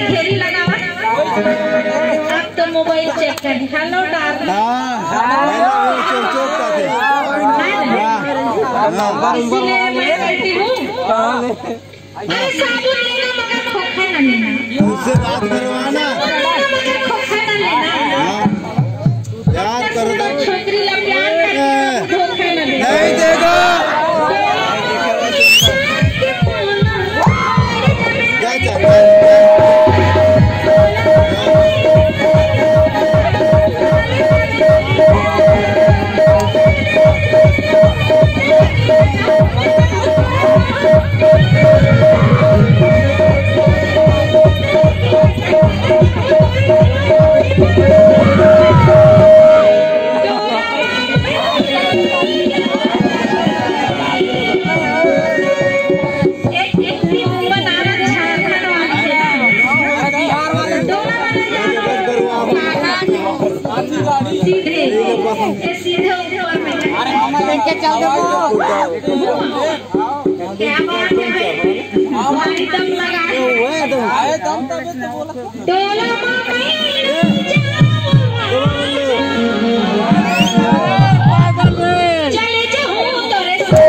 घेरी लगावा। अब तो मोबाइल चेक कर। Hello darling. इसलिए मैं कहती हूँ अरे साबुन लेना मगर खोखा न लेना। उससे बात करवाना मगर खोखा न लेना। याद कर दो छोकरी ला प्यार करना खोखा न लेना। नहीं देगा क्या चाहिए सीधे ऊपर में क्या चल रहा क्या बात है हमारी दम लगा डोला चले जाऊं तोरे से